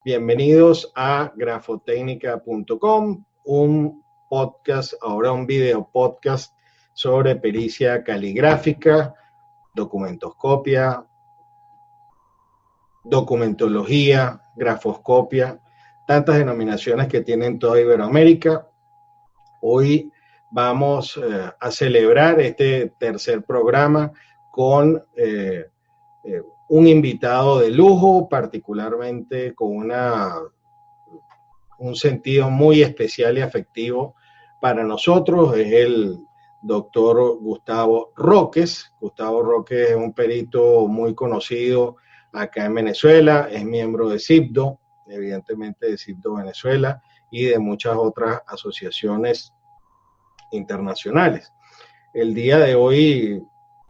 Bienvenidos a grafotecnica.com, un podcast, ahora un video podcast sobre pericia caligráfica, documentoscopia, documentología, grafoscopia, tantas denominaciones que tienen toda Iberoamérica. Hoy vamos a celebrar este tercer programa con un invitado de lujo, particularmente con un sentido muy especial y afectivo para nosotros. Es el doctor Gustavo Roques. Gustavo Roques es un perito muy conocido acá en Venezuela, es miembro de CIBDO, evidentemente de CIBDO Venezuela y de muchas otras asociaciones internacionales. El día de hoy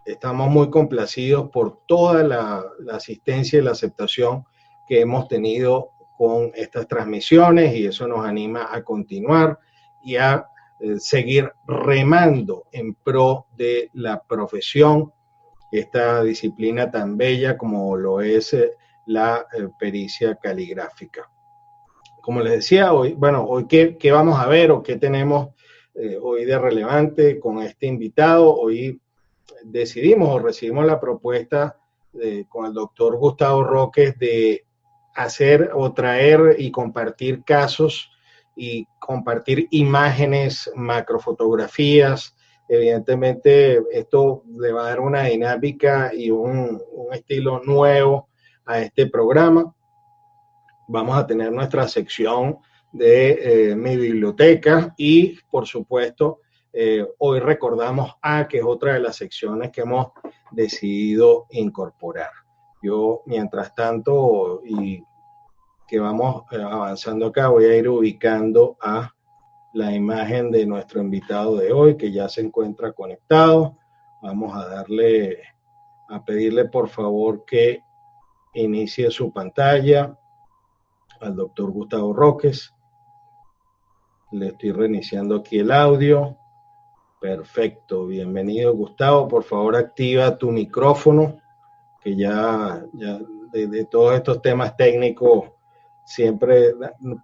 estamos muy complacidos por toda la asistencia y la aceptación que hemos tenido con estas transmisiones, y eso nos anima a continuar y a seguir remando en pro de la profesión, esta disciplina tan bella como lo es la pericia caligráfica. Como les decía, hoy ¿qué vamos a ver o qué tenemos hoy de relevante con este invitado? Hoy decidimos o recibimos la propuesta con el doctor Gustavo Roques de hacer o traer y compartir casos y compartir imágenes, macrofotografías. Evidentemente esto le va a dar una dinámica y un estilo nuevo a este programa. Vamos a tener nuestra sección de mi biblioteca y, por supuesto, hoy recordamos que es otra de las secciones que hemos decidido incorporar. Yo, mientras tanto, y que vamos avanzando acá, voy a ir ubicando a la imagen de nuestro invitado de hoy, que ya se encuentra conectado. Vamos a pedirle por favor que inicie su pantalla al doctor Gustavo Roques. Le estoy reiniciando aquí el audio. Perfecto, bienvenido Gustavo. Por favor, activa tu micrófono, que ya de todos estos temas técnicos, siempre,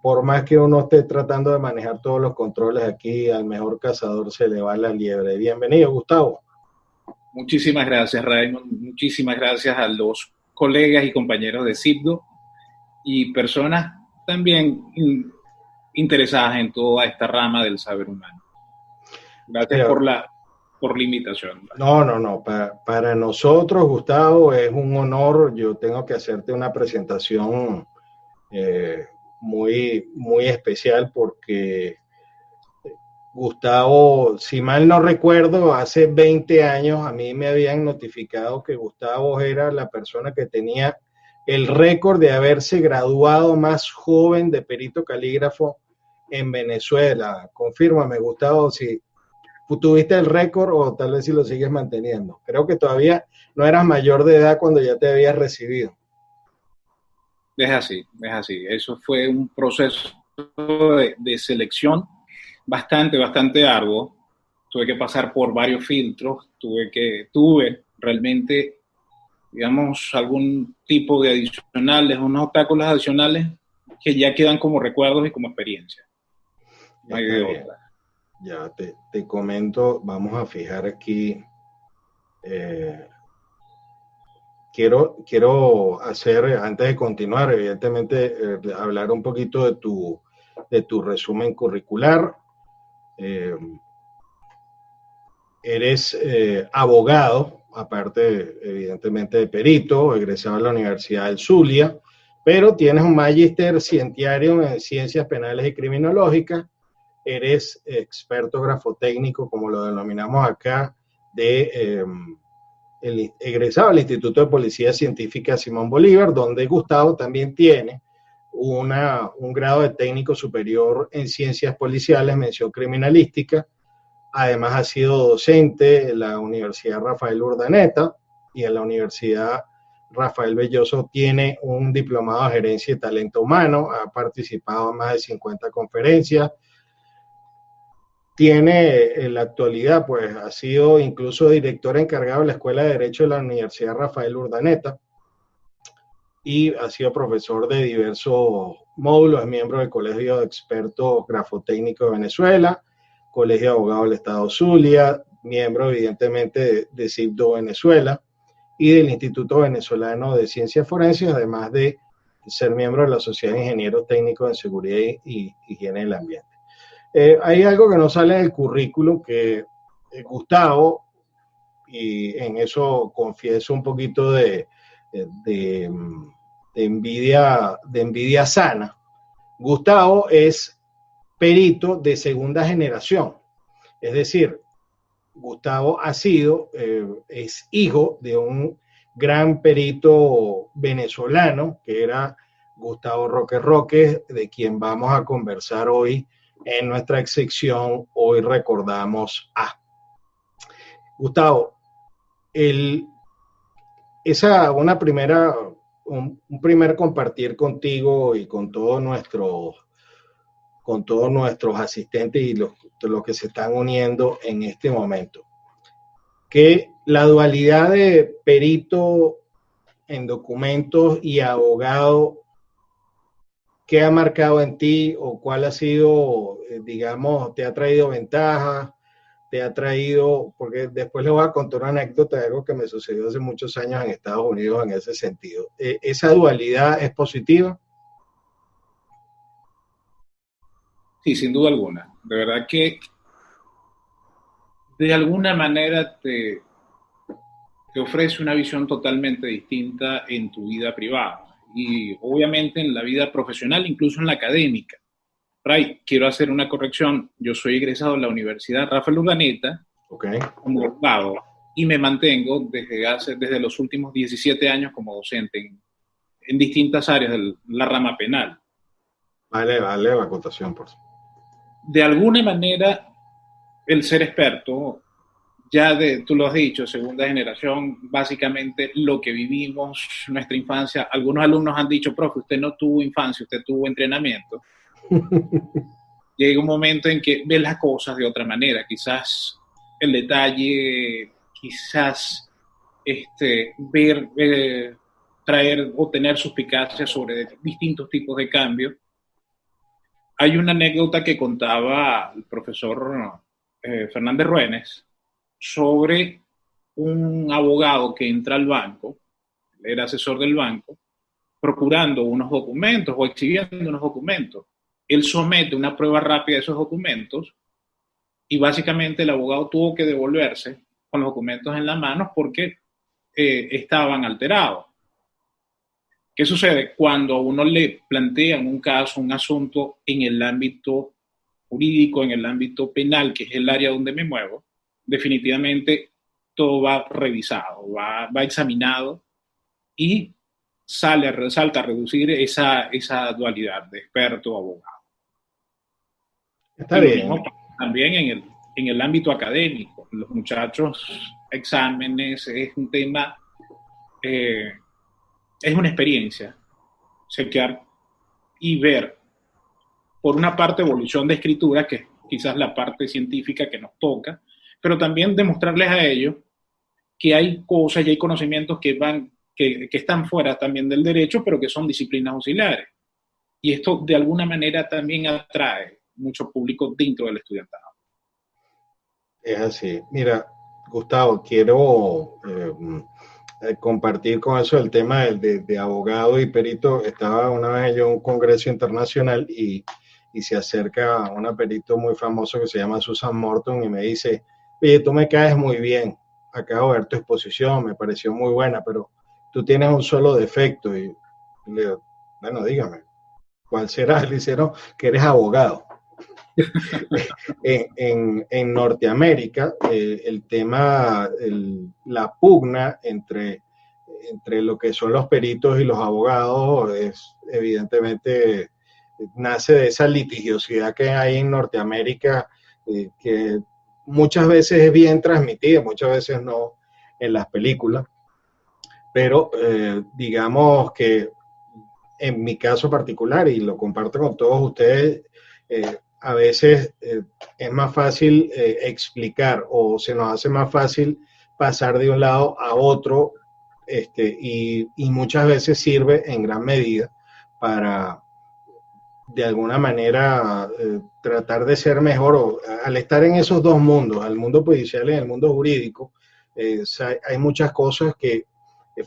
por más que uno esté tratando de manejar todos los controles aquí, al mejor cazador se le va la liebre. Bienvenido, Gustavo. Muchísimas gracias, Raymond. Muchísimas gracias a los colegas y compañeros de CIBDO y personas también interesadas en toda esta rama del saber humano. Gracias por la invitación. No. Para nosotros, Gustavo, es un honor. Yo tengo que hacerte una presentación muy, muy especial porque Gustavo, si mal no recuerdo, hace 20 años a mí me habían notificado que Gustavo era la persona que tenía el récord de haberse graduado más joven de perito calígrafo en Venezuela. Confírmame, Gustavo, si tuviste el récord o tal vez si lo sigues manteniendo. Creo que todavía no eras mayor de edad cuando ya te habías recibido. Es así. Eso fue un proceso de selección bastante arduo. Tuve que pasar por varios filtros, tuve realmente, digamos, algún tipo de adicionales, unos obstáculos adicionales que ya quedan como recuerdos y como experiencia. No hay de otra. Ya te comento, vamos a fijar aquí. Quiero hacer, antes de continuar, evidentemente, hablar un poquito de tu resumen curricular. Eres abogado, aparte, evidentemente, de perito, egresado de la Universidad del Zulia, pero tienes un magíster scientiario en ciencias penales y criminológicas. Eres experto grafotécnico, como lo denominamos acá, el egresado del Instituto de Policía Científica Simón Bolívar, donde Gustavo también tiene un grado de técnico superior en ciencias policiales, mención criminalística. Además ha sido docente en la Universidad Rafael Urdaneta y en la Universidad Rafael Belloso tiene un diplomado de gerencia y talento humano, ha participado en más de 50 conferencias. Tiene en la actualidad, pues ha sido incluso director encargado de la Escuela de Derecho de la Universidad Rafael Urdaneta y ha sido profesor de diversos módulos, es miembro del Colegio de Expertos Grafotécnicos de Venezuela, Colegio de Abogados del Estado Zulia, miembro evidentemente de CIPDO Venezuela y del Instituto Venezolano de Ciencias Forenses, además de ser miembro de la Sociedad de Ingenieros Técnicos en Seguridad y Higiene del Ambiente. Hay algo que no sale del currículum que Gustavo, y en eso confieso un poquito de envidia sana. Gustavo es perito de segunda generación, es decir, Gustavo es hijo de un gran perito venezolano que era Gustavo Roque Roque, de quien vamos a conversar hoy en nuestra sección. Hoy recordamos a Gustavo. Un primer compartir contigo y con todos nuestros asistentes y los que se están uniendo en este momento, que la dualidad de perito en documentos y abogado, ¿qué ha marcado en ti o cuál ha sido, digamos, te ha traído ventajas? Te ha traído, porque después le voy a contar una anécdota de algo que me sucedió hace muchos años en Estados Unidos en ese sentido. ¿Esa dualidad es positiva? Sí, sin duda alguna. De verdad que de alguna manera te ofrece una visión totalmente distinta en tu vida privada y obviamente en la vida profesional, incluso en la académica. Ray, quiero hacer una corrección. Yo soy egresado de la Universidad Rafael Urdaneta, como abogado, y me mantengo desde los últimos 17 años como docente en distintas áreas de la rama penal. Vale, la acotación, por favor. De alguna manera, el ser experto, tú lo has dicho, segunda generación, básicamente lo que vivimos, nuestra infancia. Algunos alumnos han dicho, profe, usted no tuvo infancia, usted tuvo entrenamiento. Llega un momento en que ves las cosas de otra manera, quizás el detalle, quizás traer o tener suspicacias sobre distintos tipos de cambios. Hay una anécdota que contaba el profesor Fernández Ruénes sobre un abogado que entra al banco, era asesor del banco, procurando unos documentos o exhibiendo unos documentos. Él somete una prueba rápida de esos documentos y básicamente el abogado tuvo que devolverse con los documentos en la mano porque estaban alterados. ¿Qué sucede? Cuando a uno le plantean un caso, un asunto en el ámbito jurídico, en el ámbito penal, que es el área donde me muevo, definitivamente todo va revisado, va examinado y resalta a reducir esa dualidad de experto-abogado. Está bien. También en el ámbito académico, los muchachos, exámenes, es un tema, es una experiencia, chequear y ver, por una parte, evolución de escritura, que es quizás la parte científica que nos toca, pero también demostrarles a ellos que hay cosas y hay conocimientos que están fuera también del derecho, pero que son disciplinas auxiliares. Y esto de alguna manera también atrae mucho público dentro del estudiantado. Es así. Mira, Gustavo, quiero compartir con eso el tema de abogado y perito. Estaba una vez yo en un congreso internacional y se acerca una perito muy famoso que se llama Susan Morton y me dice, oye, tú me caes muy bien, acabo de ver tu exposición, me pareció muy buena, pero tú tienes un solo defecto. Y le digo, bueno, dígame, ¿cuál será? Le dice, no, que eres abogado. En Norteamérica, el tema, la pugna entre lo que son los peritos y los abogados es evidentemente nace de esa litigiosidad que hay en Norteamérica, que muchas veces es bien transmitida, muchas veces no en las películas, pero digamos que en mi caso particular, y lo comparto con todos ustedes, a veces es más fácil explicar o se nos hace más fácil pasar de un lado a otro y muchas veces sirve en gran medida para, de alguna manera, tratar de ser mejor, o al estar en esos dos mundos, el mundo policial y el mundo jurídico, hay muchas cosas que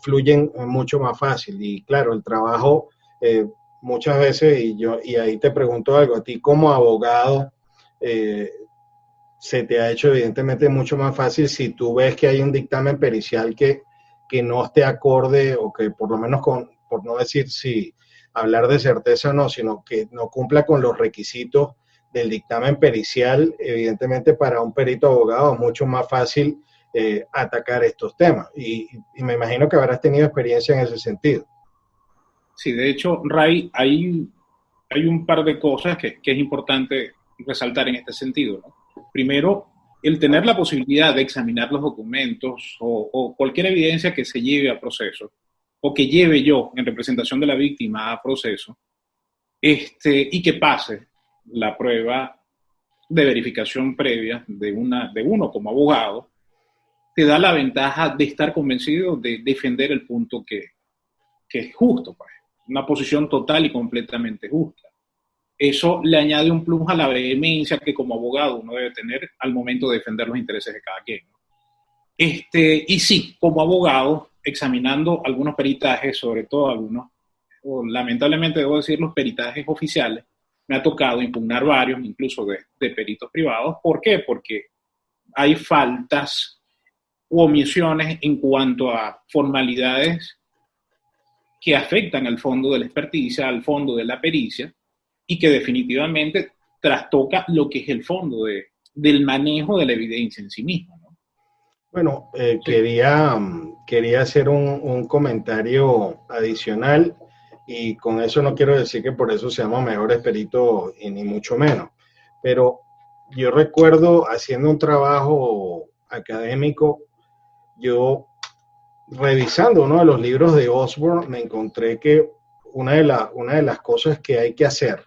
fluyen mucho más fácil. Y claro, el trabajo muchas veces, y ahí te pregunto algo, a ti como abogado, se te ha hecho evidentemente mucho más fácil si tú ves que hay un dictamen pericial que no esté acorde, o que por lo menos, por no decir si hablar de certeza o no, sino que no cumpla con los requisitos del dictamen pericial. Evidentemente para un perito abogado es mucho más fácil atacar estos temas, y me imagino que habrás tenido experiencia en ese sentido. Sí, de hecho, Ray, hay un par de cosas que es importante resaltar en este sentido, ¿no? Primero, el tener la posibilidad de examinar los documentos o cualquier evidencia que se lleve a proceso, o que lleve yo en representación de la víctima a proceso, y que pase la prueba de verificación previa de uno como abogado, te da la ventaja de estar convencido de defender el punto que es justo, pues, una posición total y completamente justa. Eso le añade un plus a la vehemencia que como abogado uno debe tener al momento de defender los intereses de cada quien. Y sí, como abogado, examinando algunos peritajes, sobre todo algunos, o lamentablemente debo decir los peritajes oficiales, me ha tocado impugnar varios, incluso de peritos privados. ¿Por qué? Porque hay faltas u omisiones en cuanto a formalidades que afectan al fondo de la experticia, al fondo de la pericia, y que definitivamente trastoca lo que es el fondo del manejo de la evidencia en sí misma, ¿no? Bueno, Sí. quería hacer un comentario adicional, y con eso no quiero decir que por eso seamos mejores peritos, y ni mucho menos, pero yo recuerdo haciendo un trabajo académico, yo revisando uno de los libros de Osborne, me encontré que una de las cosas que hay que hacer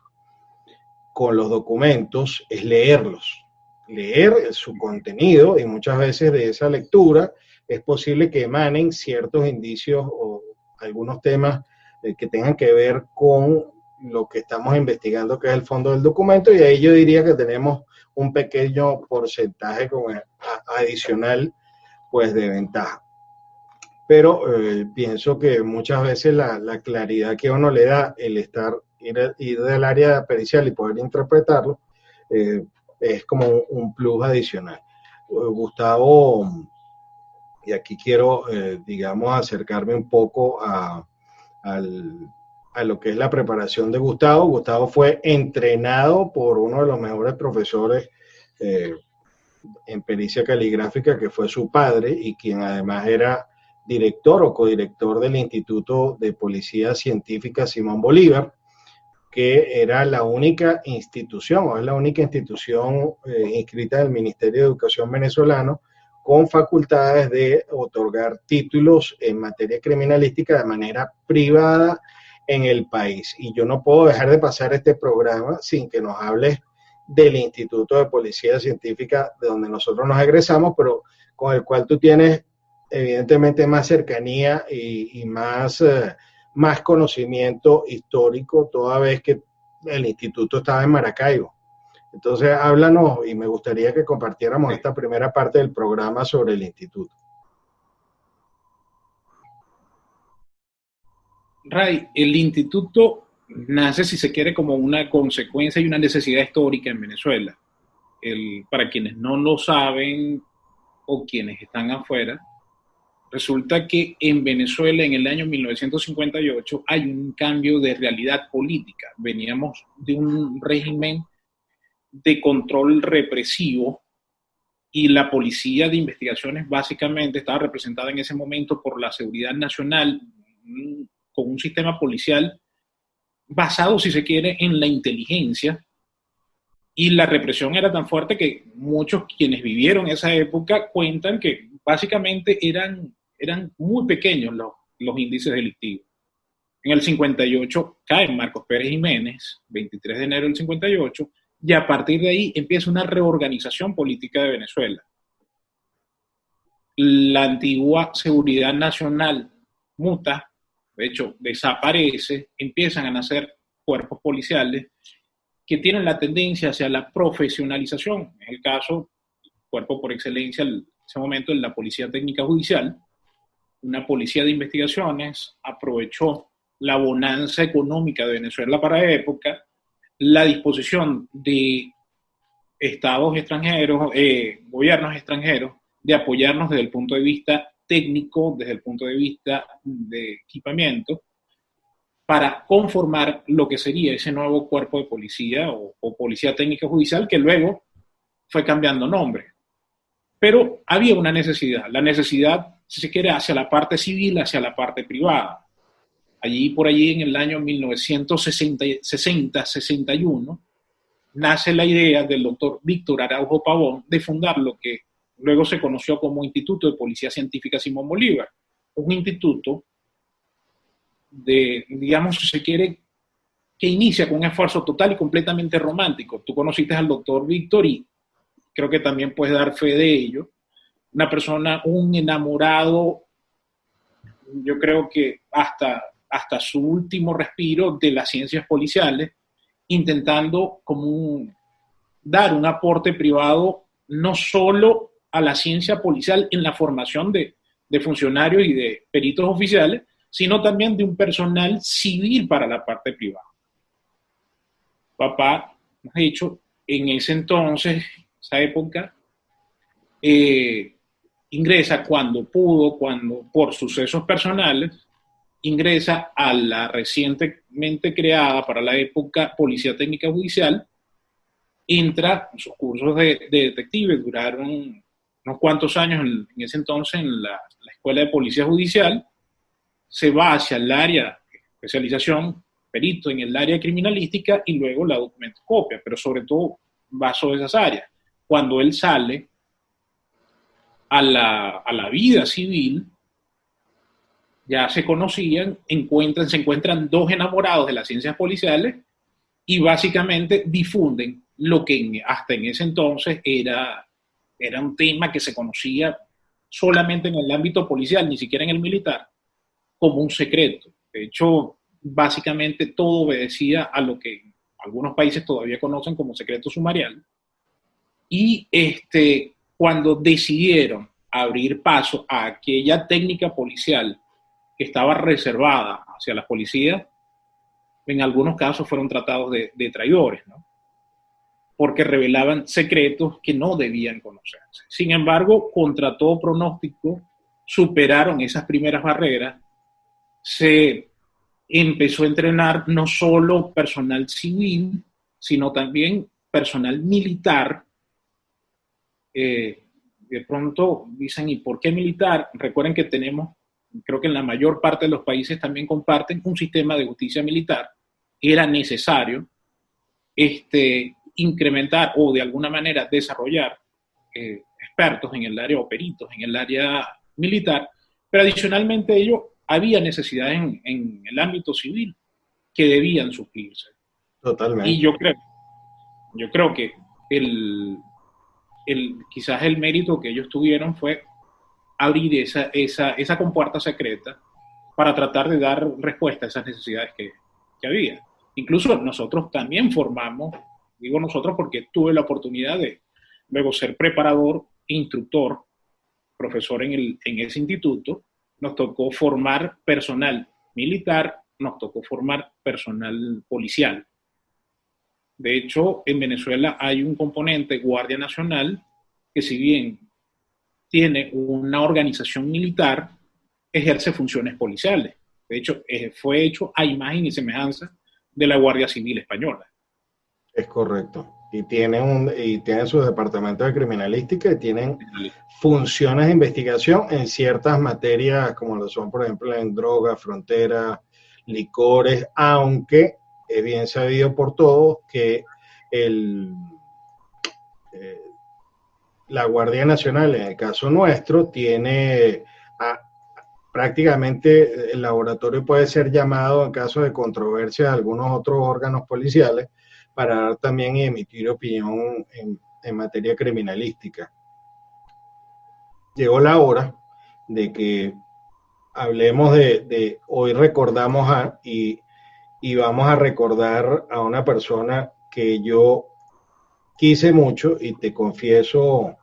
con los documentos es leerlos, leer su contenido, y muchas veces de esa lectura es posible que emanen ciertos indicios o algunos temas que tengan que ver con lo que estamos investigando, que es el fondo del documento, y ahí yo diría que tenemos un pequeño porcentaje adicional, pues, de ventaja. Pero pienso que muchas veces la claridad que uno le da el ir del área pericial y poder interpretarlo, es como un plus adicional. Gustavo, y aquí quiero, digamos, acercarme un poco a lo que es la preparación de Gustavo. Gustavo fue entrenado por uno de los mejores profesores en pericia caligráfica, que fue su padre, y quien además era director o codirector del Instituto de Policía Científica Simón Bolívar, que era la única institución, o es la única institución inscrita en el Ministerio de Educación venezolano con facultades de otorgar títulos en materia criminalística de manera privada en el país. Y yo no puedo dejar de pasar este programa sin que nos hables del Instituto de Policía Científica, de donde nosotros nos egresamos, pero con el cual tú tienes evidentemente más cercanía y más conocimiento histórico, toda vez que el instituto estaba en Maracaibo. Entonces, háblanos, y me gustaría que compartiéramos esta primera parte del programa sobre el instituto. Ray, el instituto nace, si se quiere, como una consecuencia y una necesidad histórica en Venezuela. Para quienes no lo saben o quienes están afuera, resulta que en Venezuela en el año 1958 hay un cambio de realidad política. Veníamos de un régimen de control represivo, y la policía de investigaciones básicamente estaba representada en ese momento por la Seguridad Nacional, con un sistema policial basado, si se quiere, en la inteligencia, y la represión era tan fuerte que muchos quienes vivieron esa época cuentan que básicamente eran muy pequeños los índices delictivos. En el 58 cae Marcos Pérez Jiménez, 23 de enero del 58, y a partir de ahí empieza una reorganización política de Venezuela. La antigua Seguridad Nacional muta, de hecho desaparece, empiezan a nacer cuerpos policiales que tienen la tendencia hacia la profesionalización. En el caso, cuerpo por excelencia, en ese momento, en la Policía Técnica Judicial, una policía de investigaciones aprovechó la bonanza económica de Venezuela para la época, la disposición de estados extranjeros, gobiernos extranjeros, de apoyarnos desde el punto de vista técnico, desde el punto de vista de equipamiento, para conformar lo que sería ese nuevo cuerpo de policía o policía técnica judicial, que luego fue cambiando nombre. Pero había una necesidad, la necesidad, si se quiere, hacia la parte civil, hacia la parte privada. Allí, por allí, en el año 1960-61, nace la idea del doctor Víctor Araujo Pavón de fundar lo que luego se conoció como Instituto de Policía Científica Simón Bolívar, un instituto de, digamos, si se quiere, que inicia con un esfuerzo total y completamente romántico. Tú conociste al doctor Víctor y creo que también puedes dar fe de ello. Una persona, un enamorado, yo creo que hasta su último respiro de las ciencias policiales, intentando dar un aporte privado no solo a la ciencia policial en la formación de funcionarios y de peritos oficiales, sino también de un personal civil para la parte privada. Papá, de hecho, en ese entonces, esa época, ingresa cuando pudo, cuando por sucesos personales, ingresa a la recientemente creada para la época Policía Técnica Judicial, entra en sus cursos de detective, duraron unos cuantos años en ese entonces en la Escuela de Policía Judicial, se va hacia el área de especialización, perito en el área criminalística y luego la documentoscopia, pero sobre todo va sobre esas áreas. Cuando él sale a la vida civil, ya se conocían, se encuentran dos enamorados de las ciencias policiales y básicamente difunden lo que hasta en ese entonces era un tema que se conocía solamente en el ámbito policial, ni siquiera en el militar, como un secreto. De hecho, básicamente todo obedecía a lo que algunos países todavía conocen como secreto sumarial. Y cuando decidieron abrir paso a aquella técnica policial que estaba reservada hacia las policías, en algunos casos fueron tratados de traidores, ¿no? Porque revelaban secretos que no debían conocerse. Sin embargo, contra todo pronóstico, superaron esas primeras barreras, se empezó a entrenar no solo personal civil, sino también personal militar. De pronto dicen, ¿y por qué militar? Recuerden que tenemos, creo que en la mayor parte de los países también comparten un sistema de justicia militar. Era necesario incrementar o de alguna manera desarrollar expertos en el área o peritos en el área militar, pero adicionalmente a ello había necesidades en el ámbito civil que debían suplirse. Totalmente. Y yo creo que quizás el mérito que ellos tuvieron fue abrir esa compuerta secreta para tratar de dar respuesta a esas necesidades que había. Incluso nosotros también formamos, digo nosotros porque tuve la oportunidad de luego ser preparador, instructor, profesor en ese instituto. Nos tocó formar personal militar, nos tocó formar personal policial. De hecho, en Venezuela hay un componente Guardia Nacional que, si bien tiene una organización militar, ejerce funciones policiales. De hecho, fue hecho a imagen y semejanza de la Guardia Civil Española. Es correcto. Y tienen su departamento de criminalística y tienen funciones de investigación en ciertas materias, como lo son, por ejemplo, en drogas, frontera, licores, aunque es bien sabido por todos que la Guardia Nacional, en el caso nuestro, tiene prácticamente el laboratorio puede ser llamado en caso de controversia de algunos otros órganos policiales para dar también y emitir opinión en materia criminalística. Llegó la hora de que hablemos hoy recordamos y vamos a recordar a una persona que yo quise mucho y te confieso,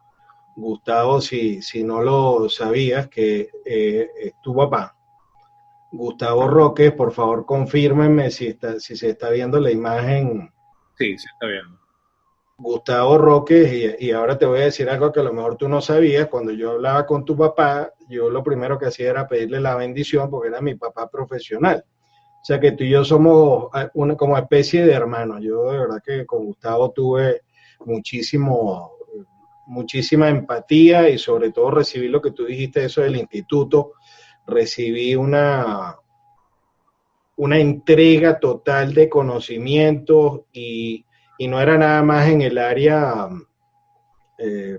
Gustavo, si no lo sabías, que es tu papá. Gustavo Roque, por favor, confírmenme si se está viendo la imagen. Sí, se está viendo. Gustavo Roque, y ahora te voy a decir algo que a lo mejor tú no sabías. Cuando yo hablaba con tu papá, yo lo primero que hacía era pedirle la bendición porque era mi papá profesional. O sea que tú y yo somos una como especie de hermanos. Yo de verdad que con Gustavo tuve muchísima empatía y sobre todo recibí lo que tú dijiste, eso del instituto. Recibí una entrega total de conocimientos y no era nada más en el área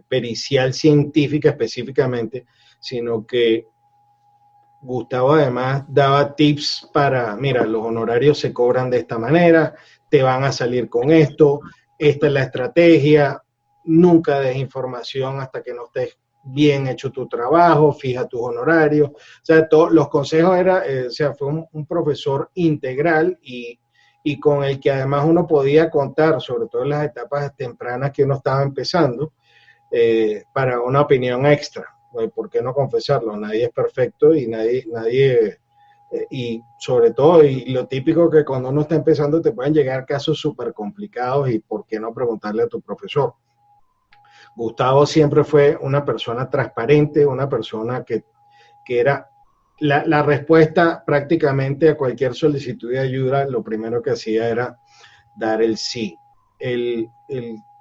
pericial científica específicamente, sino que Gustavo además daba tips para, mira, los honorarios se cobran de esta manera, te van a salir con esto, esta es la estrategia, nunca des información hasta que no estés bien hecho tu trabajo, fija tus honorarios, o sea, todos los consejos fue un profesor integral y con el que además uno podía contar, sobre todo en las etapas tempranas que uno estaba empezando, para una opinión extra. ¿Por qué no confesarlo? Nadie es perfecto y y sobre todo, y lo típico que cuando uno está empezando te pueden llegar casos súper complicados y por qué no preguntarle a tu profesor. Gustavo siempre fue una persona transparente, una persona que era la respuesta prácticamente a cualquier solicitud de ayuda, lo primero que hacía era dar el sí. El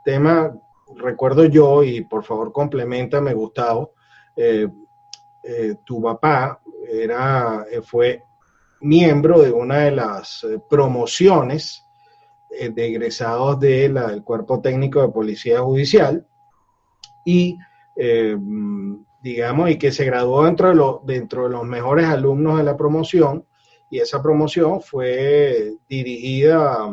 tema, recuerdo yo, y por favor complementame, Gustavo, tu papá fue miembro de una de las promociones de egresados del Cuerpo Técnico de Policía Judicial y digamos, y que se graduó dentro de los mejores alumnos de la promoción, y esa promoción fue dirigida,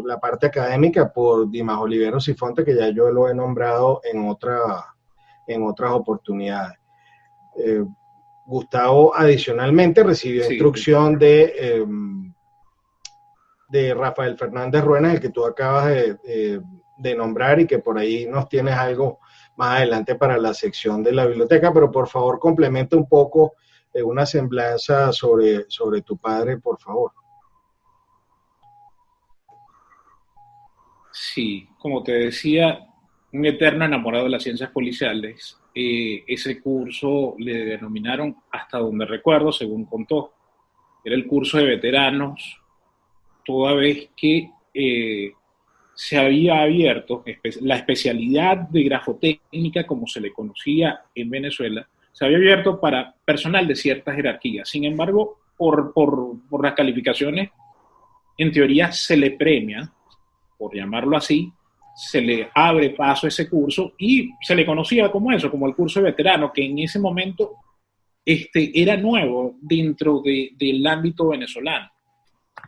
la parte académica, por Dimas Oliveros y Fonte, que ya yo lo he nombrado en otras oportunidades. Gustavo adicionalmente recibió instrucción de Rafael Fernández Ruenas, el que tú acabas de nombrar y que por ahí nos tienes algo más adelante para la sección de la biblioteca, pero por favor complementa un poco una semblanza sobre tu padre, por favor. Sí, como te decía, un eterno enamorado de las ciencias policiales. Ese curso le denominaron, hasta donde recuerdo, según contó, era el curso de veteranos, toda vez que se había abierto la especialidad de grafotécnica, como se le conocía en Venezuela, se había abierto para personal de ciertas jerarquías. Sin embargo, por las calificaciones, en teoría se le premia, por llamarlo así, se le abre paso a ese curso y se le conocía como eso, como el curso de veterano, que en ese momento era nuevo dentro del ámbito venezolano.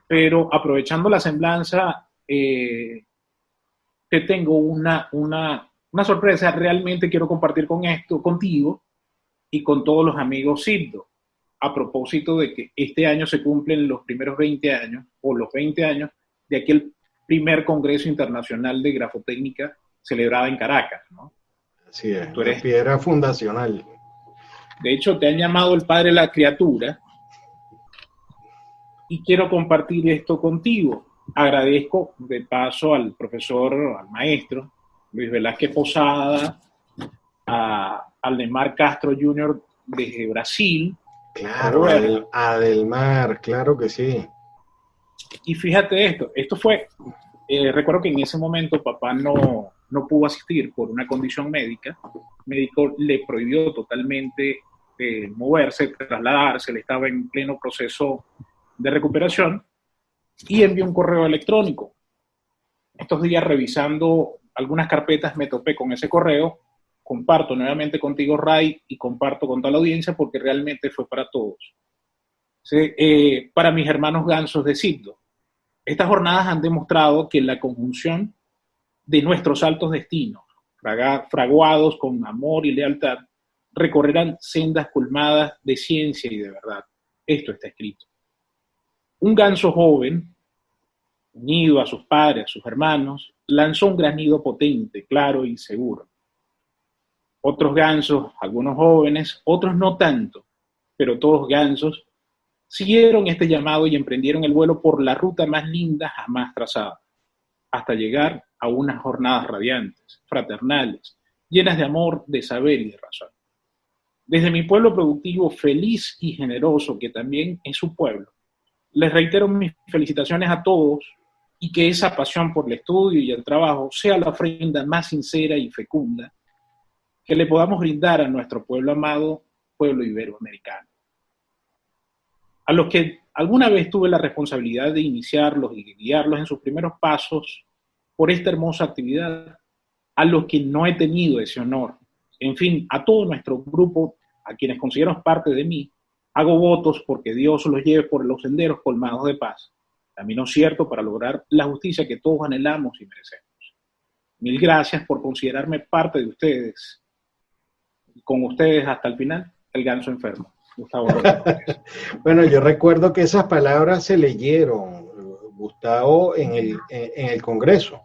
Pero aprovechando la semblanza, te tengo una sorpresa. Realmente quiero compartir contigo y con todos los amigos CIRDO, a propósito de que este año se cumplen los primeros 20 años, o los 20 años, de aquel primer Congreso Internacional de Grafotécnica celebrado en Caracas, ¿no? Así es, tú eres piedra fundacional. De hecho, te han llamado el padre de la criatura y quiero compartir esto contigo. Agradezco de paso al profesor, al maestro Luis Velázquez Posada, a Aldemar Castro Jr. desde Brasil. Claro, Adelmar, claro que sí. Y fíjate esto fue, recuerdo que en ese momento papá no pudo asistir por una condición médica. El médico le prohibió totalmente moverse, trasladarse, él estaba en pleno proceso de recuperación y envió un correo electrónico. Estos días, revisando algunas carpetas, me topé con ese correo. Comparto nuevamente contigo, Ray, y comparto con toda la audiencia porque realmente fue para todos. Sí, para mis hermanos gansos de CIRDO. Estas jornadas han demostrado que la conjunción de nuestros altos destinos, fraguados con amor y lealtad, recorrerán sendas colmadas de ciencia y de verdad. Esto está escrito. Un ganso joven, unido a sus padres, a sus hermanos, lanzó un granido potente, claro y seguro. Otros gansos, algunos jóvenes, otros no tanto, pero todos gansos, siguieron este llamado y emprendieron el vuelo por la ruta más linda jamás trazada, hasta llegar a unas jornadas radiantes, fraternales, llenas de amor, de saber y de razón. Desde mi pueblo productivo, feliz y generoso, que también es su pueblo, les reitero mis felicitaciones a todos y que esa pasión por el estudio y el trabajo sea la ofrenda más sincera y fecunda que le podamos brindar a nuestro pueblo amado, pueblo iberoamericano. A los que alguna vez tuve la responsabilidad de iniciarlos y guiarlos en sus primeros pasos por esta hermosa actividad, a los que no he tenido ese honor, en fin, a todo nuestro grupo, a quienes considero parte de mí, hago votos porque Dios los lleve por los senderos colmados de paz, camino cierto para lograr la justicia que todos anhelamos y merecemos. Mil gracias por considerarme parte de ustedes, con ustedes hasta el final, el ganso enfermo. Gustavo Rodríguez. Bueno, yo recuerdo que esas palabras se leyeron, Gustavo, en el Congreso.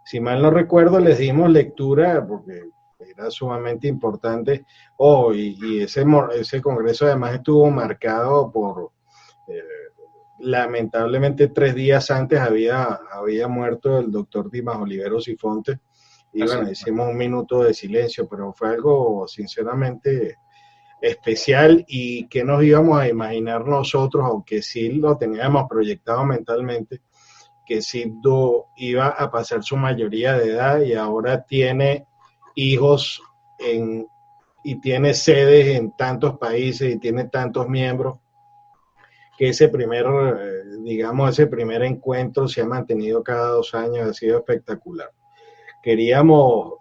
Si mal no recuerdo, les dimos lectura porque era sumamente importante. Y ese Congreso además estuvo marcado por, lamentablemente 3 días antes había muerto el doctor Dimas Oliveros y Fonte. Y bueno, hicimos un minuto de silencio, pero fue algo sinceramente especial y que nos íbamos a imaginar nosotros, aunque sí lo teníamos proyectado mentalmente, que Sibdo iba a pasar su mayoría de edad y ahora tiene hijos y tiene sedes en tantos países y tiene tantos miembros, que ese primer encuentro se ha mantenido cada 2 años, ha sido espectacular. Queríamos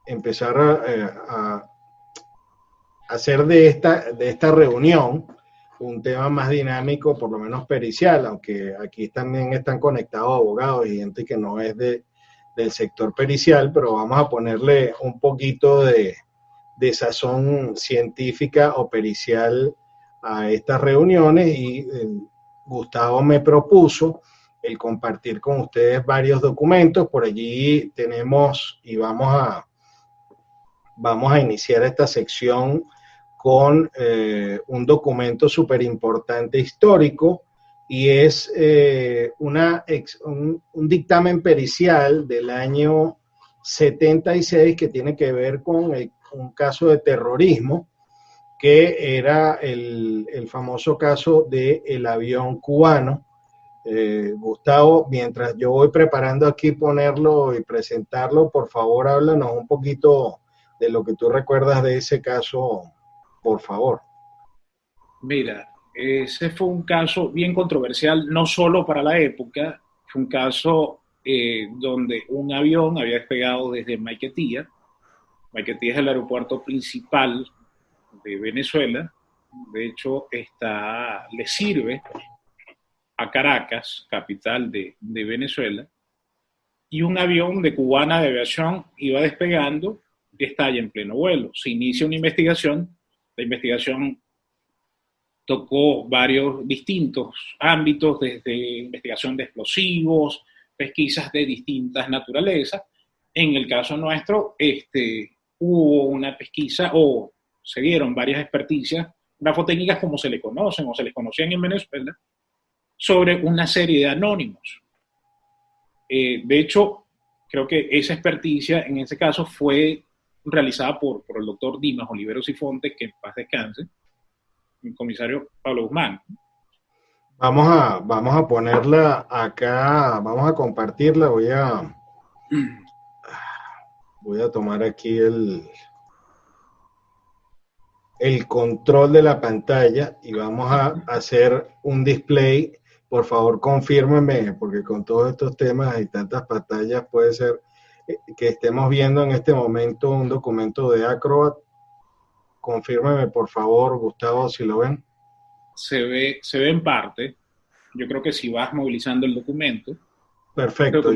empezar a hacer de esta reunión un tema más dinámico, por lo menos pericial, aunque aquí también están conectados abogados y gente que no es del sector pericial, pero vamos a ponerle un poquito de sazón científica o pericial a estas reuniones y Gustavo me propuso el compartir con ustedes varios documentos. Por allí tenemos y vamos a iniciar esta sección con un documento súper importante histórico y es un dictamen pericial del año 76 que tiene que ver con un caso de terrorismo que era el famoso caso del avión cubano. Gustavo, mientras yo voy preparando aquí ponerlo y presentarlo, por favor háblanos un poquito de lo que tú recuerdas de ese caso, por favor. Mira, ese fue un caso bien controversial, no solo para la época, fue un caso donde un avión había despegado desde Maiquetía. Maiquetía es el aeropuerto principal de Venezuela, de hecho le sirve a Caracas, capital de Venezuela, y un avión de Cubana de Aviación iba despegando, estalla en pleno vuelo. Se inicia una investigación, la investigación tocó varios distintos ámbitos, desde investigación de explosivos, pesquisas de distintas naturalezas. En el caso nuestro, hubo una pesquisa o se dieron varias experticias grafotécnicas como se le conocen o se les conocían en Venezuela, sobre una serie de anónimos. De hecho, creo que esa experticia en ese caso fue realizada por el doctor Dimas Oliveros y Fonte, que en paz descanse, el comisario Pablo Guzmán. Vamos a ponerla acá, vamos a compartirla, voy a tomar aquí el control de la pantalla y vamos a hacer un display. Por favor, confírmenme, porque con todos estos temas y tantas pantallas puede ser que estemos viendo en este momento un documento de Acrobat. Confírmenme, por favor, Gustavo, si lo ven. Se ve en parte. Yo creo que si vas movilizando el documento. Perfecto,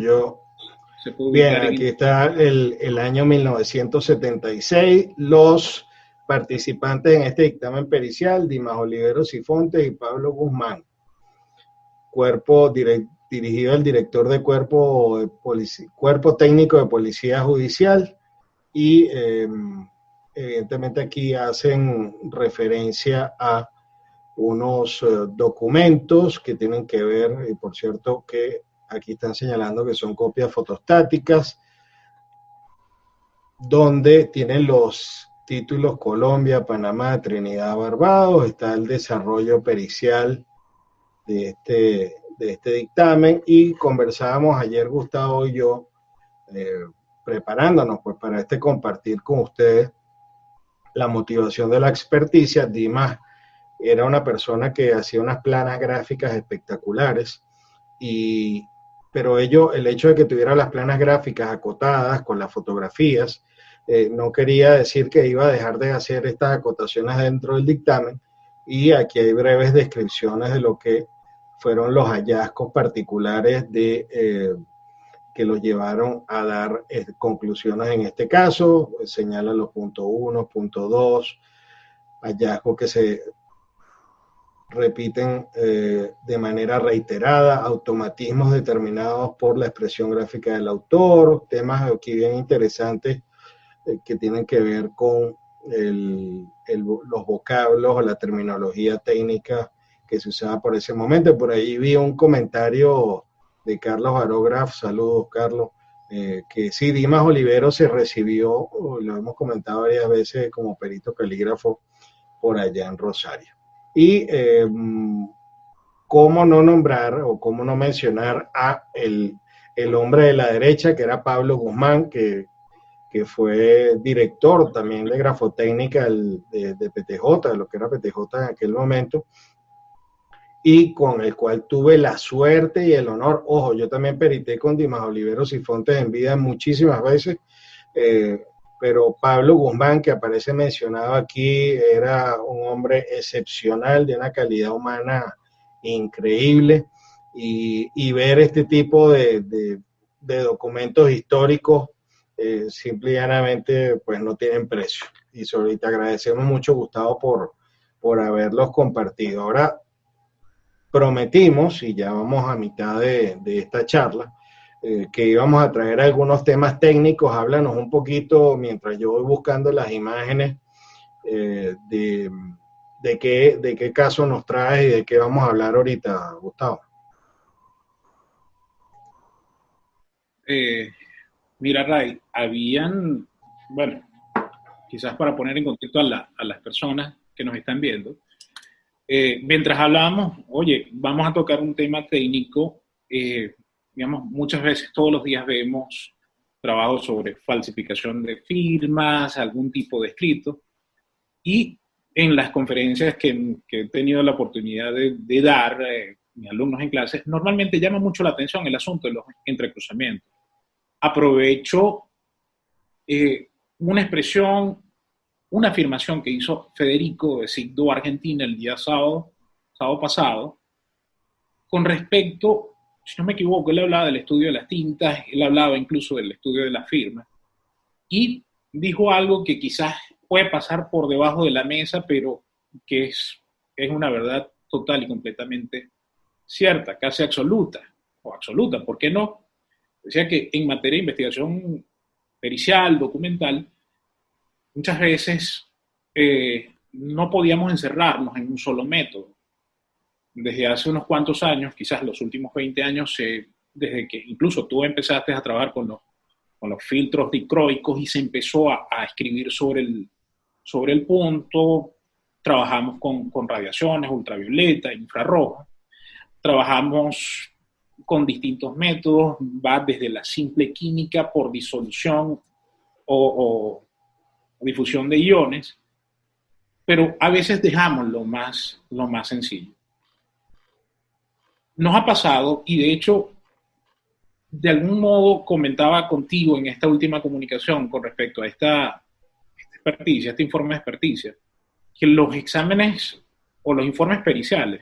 se puede Bien, ubicar aquí está el año 1976. Los participantes en este dictamen pericial: Dimas Oliveros y Fontes y Pablo Guzmán. Dirigido al director de cuerpo técnico de policía judicial, y evidentemente aquí hacen referencia a unos documentos que tienen que ver, y por cierto que aquí están señalando que son copias fotostáticas, donde tienen los títulos Colombia, Panamá, Trinidad, Barbados. Está el desarrollo pericial de este dictamen, y conversábamos ayer Gustavo y yo, preparándonos pues para compartir con ustedes la motivación de la experticia. Dimas era una persona que hacía unas planas gráficas espectaculares, pero el hecho de que tuviera las planas gráficas acotadas con las fotografías, no quería decir que iba a dejar de hacer estas acotaciones dentro del dictamen, y aquí hay breves descripciones de lo que fueron los hallazgos particulares que los llevaron a dar conclusiones en este caso. Señalan los puntos 1, punto 2, hallazgos que se repiten de manera reiterada, automatismos determinados por la expresión gráfica del autor, temas aquí bien interesantes que tienen que ver con los vocablos o la terminología técnica que se usaba por ese momento. Por ahí vi un comentario de Carlos Arógraf, saludos Carlos, que sí, Dimas Olivero se recibió, lo hemos comentado varias veces, como perito calígrafo por allá en Rosario. Y cómo no nombrar o cómo no mencionar a el hombre de la derecha, que era Pablo Guzmán, que fue director también de grafotécnica de PTJ, de lo que era PTJ en aquel momento, y con el cual tuve la suerte y el honor. Ojo, yo también perité con Dimas Oliveros y Fontes en vida muchísimas veces, pero Pablo Guzmán, que aparece mencionado aquí, era un hombre excepcional, de una calidad humana increíble, y ver este tipo de documentos históricos simple y llanamente pues no tienen precio. Y te agradecemos mucho, Gustavo, por haberlos compartido. Ahora prometimos, y ya vamos a mitad de esta charla, que íbamos a traer algunos temas técnicos. Háblanos un poquito, mientras yo voy buscando las imágenes, de qué caso nos traes y de qué vamos a hablar ahorita, Gustavo. Mira, Ray, bueno, quizás para poner en contexto a las personas que nos están viendo, mientras hablábamos, oye, vamos a tocar un tema técnico, digamos, muchas veces todos los días vemos trabajos sobre falsificación de firmas, algún tipo de escrito, y en las conferencias que he tenido la oportunidad de dar mis alumnos en clases, normalmente llama mucho la atención el asunto de los entrecruzamientos. Aprovecho una expresión, una afirmación que hizo Federico de Sigdo Argentina el día sábado pasado, con respecto, si no me equivoco, él hablaba del estudio de las tintas, él hablaba incluso del estudio de las firmas, y dijo algo que quizás puede pasar por debajo de la mesa, pero que es una verdad total y completamente cierta, casi absoluta, ¿por qué no? Decía que en materia de investigación pericial, documental, muchas veces no podíamos encerrarnos en un solo método. Desde hace unos cuantos años, quizás los últimos 20 años, desde que incluso tú empezaste a trabajar con los filtros dicroicos y se empezó a escribir sobre el punto, trabajamos con radiaciones ultravioleta, infrarroja, trabajamos con distintos métodos, va desde la simple química por disolución o difusión de iones, pero a veces dejamos lo más sencillo. Nos ha pasado, y de hecho, de algún modo comentaba contigo en esta última comunicación con respecto a esta experticia, este informe de experticia, que los exámenes o los informes periciales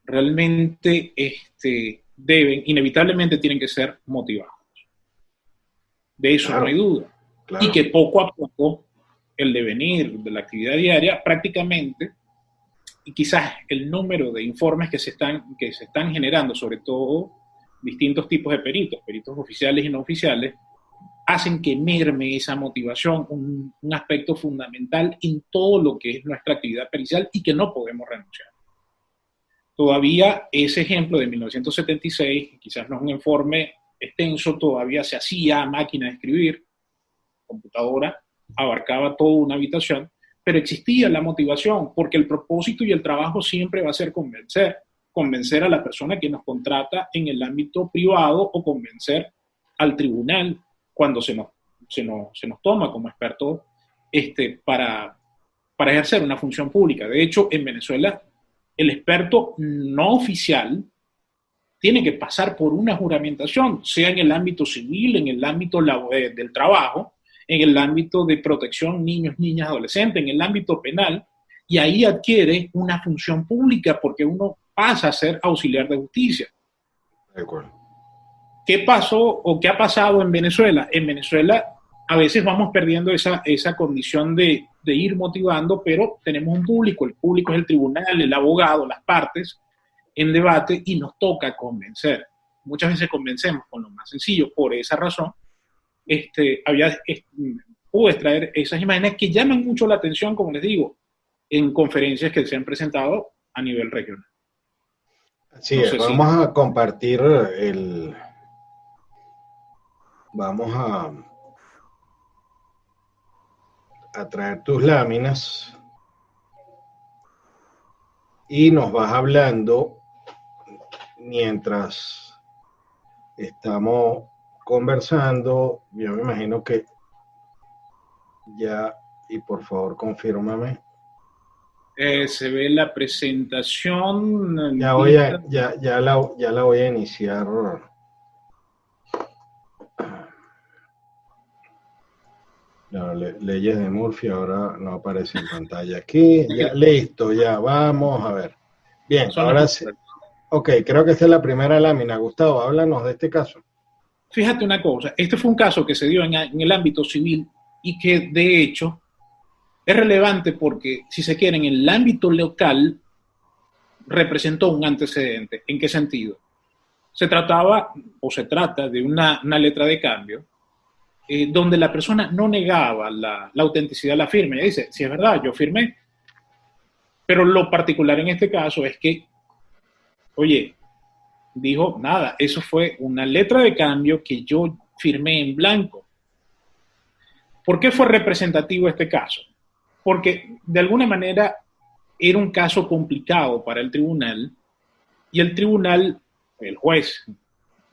realmente inevitablemente tienen que ser motivados. De eso no hay duda. Claro. Y que poco a poco el devenir de la actividad diaria prácticamente, y quizás el número de informes que se están generando, sobre todo distintos tipos de peritos oficiales y no oficiales, hacen que merme esa motivación, un aspecto fundamental en todo lo que es nuestra actividad pericial y que no podemos renunciar. Todavía ese ejemplo de 1976, quizás no es un informe extenso, todavía se hacía a máquina de escribir, computadora, abarcaba toda una habitación, pero existía la motivación, porque el propósito y el trabajo siempre va a ser convencer a la persona que nos contrata en el ámbito privado o convencer al tribunal cuando se nos toma como experto para ejercer una función pública. De hecho, en Venezuela, el experto no oficial tiene que pasar por una juramentación, sea en el ámbito civil, en el ámbito del trabajo, en el ámbito de protección niños, niñas, adolescentes, en el ámbito penal, y ahí adquiere una función pública porque uno pasa a ser auxiliar de justicia. De acuerdo. ¿Qué pasó o qué ha pasado en Venezuela? En Venezuela a veces vamos perdiendo esa condición de ir motivando, pero tenemos un público, el público es el tribunal, el abogado, las partes en debate y nos toca convencer. Muchas veces convencemos con lo más sencillo, por esa razón pude extraer esas imágenes que llaman mucho la atención, como les digo, en conferencias que se han presentado a nivel regional. Sí, no sé vamos a compartir vamos a traer tus láminas y nos vas hablando mientras estamos conversando. Yo me imagino que ya, y por favor confírmame. Se ve la presentación. Ya la voy a iniciar. No, leyes de Murphy ahora no aparece en pantalla aquí. Ya, listo, ya vamos a ver. Bien, ahora sí. Ok, creo que esta es la primera lámina. Gustavo, háblanos de este caso. Fíjate una cosa, este fue un caso que se dio en el ámbito civil y que de hecho es relevante porque, si se quiere, en el ámbito local representó un antecedente. ¿En qué sentido? Se trataba o se trata de una letra de cambio donde la persona no negaba la autenticidad de la firma. Ella dice, sí, es verdad, yo firmé. Pero lo particular en este caso es que, oye, dijo, nada, eso fue una letra de cambio que yo firmé en blanco. ¿Por qué fue representativo este caso? Porque de alguna manera era un caso complicado para el tribunal y el tribunal, el juez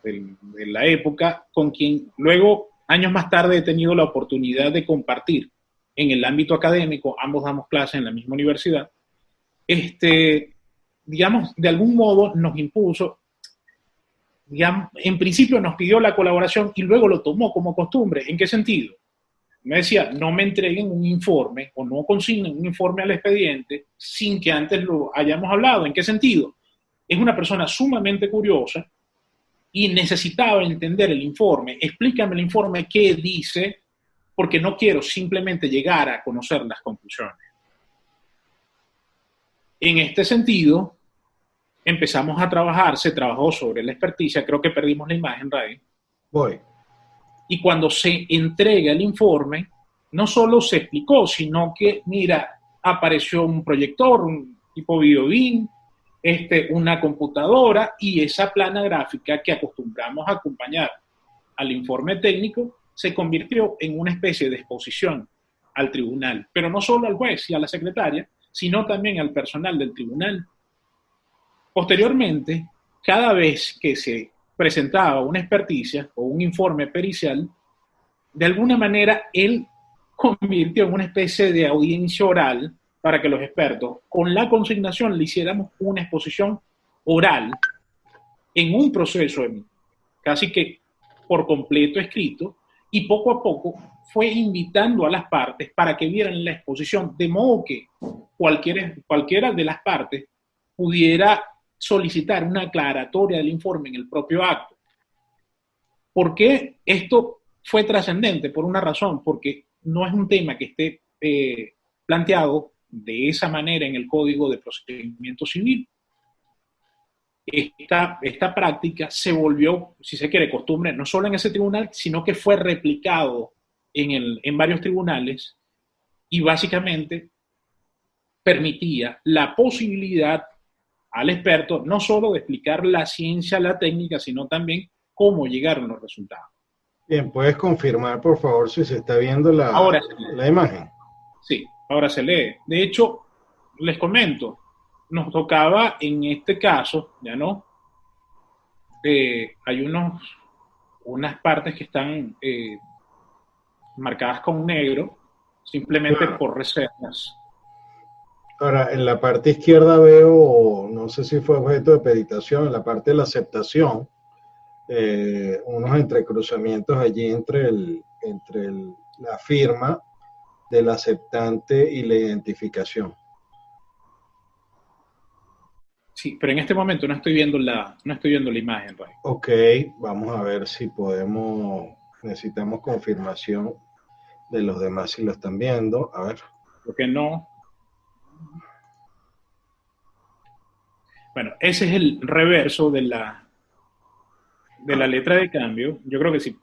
de la época, con quien luego, años más tarde, he tenido la oportunidad de compartir en el ámbito académico, ambos damos clases en la misma universidad, digamos, de algún modo nos impuso, digamos, en principio nos pidió la colaboración y luego lo tomó como costumbre. ¿En qué sentido? Me decía, no me entreguen un informe o no consignen un informe al expediente sin que antes lo hayamos hablado. ¿En qué sentido? Es una persona sumamente curiosa y necesitaba entender el informe. Explícame el informe, qué dice, porque no quiero simplemente llegar a conocer las conclusiones. En este sentido, empezamos a trabajar, se trabajó sobre la experticia, creo que perdimos la imagen, Ray. Voy. Y cuando se entrega el informe, no solo se explicó, sino que, mira, apareció un proyector, un tipo videobeam, una computadora y esa plana gráfica que acostumbramos a acompañar al informe técnico se convirtió en una especie de exposición al tribunal, pero no solo al juez y a la secretaria, sino también al personal del tribunal. Posteriormente, cada vez que se presentaba una experticia o un informe pericial, de alguna manera él convirtió en una especie de audiencia oral para que los expertos, con la consignación, le hiciéramos una exposición oral en un proceso casi que por completo escrito, y poco a poco fue invitando a las partes para que vieran la exposición, de modo que cualquiera de las partes pudiera solicitar una aclaratoria del informe en el propio acto. ¿Por qué esto fue trascendente por una razón, porque no es un tema que esté planteado de esa manera en el Código de Procedimiento Civil. Esta práctica se volvió, si se quiere, costumbre, no solo en ese tribunal, sino que fue replicado en varios tribunales y básicamente permitía la posibilidad al experto no solo de explicar la ciencia, la técnica, sino también cómo llegaron los resultados. Bien, ¿puedes confirmar, por favor, si se está viendo la imagen? Sí, ahora se lee. De hecho, les comento, nos tocaba en este caso, ya no, hay unas partes que están marcadas con negro, simplemente por reservas. Ahora, en la parte izquierda veo, no sé si fue objeto de peditación, en la parte de la aceptación, unos entrecruzamientos allí entre la firma del aceptante y la identificación. Sí, pero en este momento no estoy viendo la imagen, Ray. Ok, vamos a ver si necesitamos confirmación de los demás si lo están viendo. A ver. ¿Por qué no? Bueno, ese es el reverso de la letra de cambio. Yo creo que sí.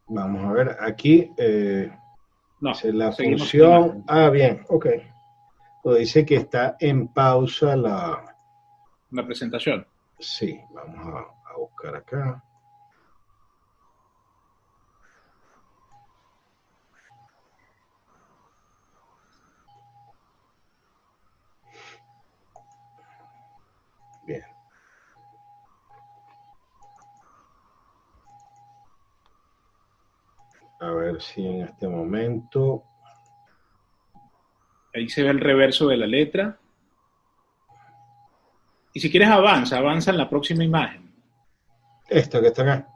Vamos a ver, aquí no, dice la función. Ah, bien, ok. Lo dice que está en pausa la presentación. Sí, vamos a buscar acá. Bien. A ver si en este momento... Ahí se ve el reverso de la letra. Y si quieres avanza en la próxima imagen. Esta que está acá.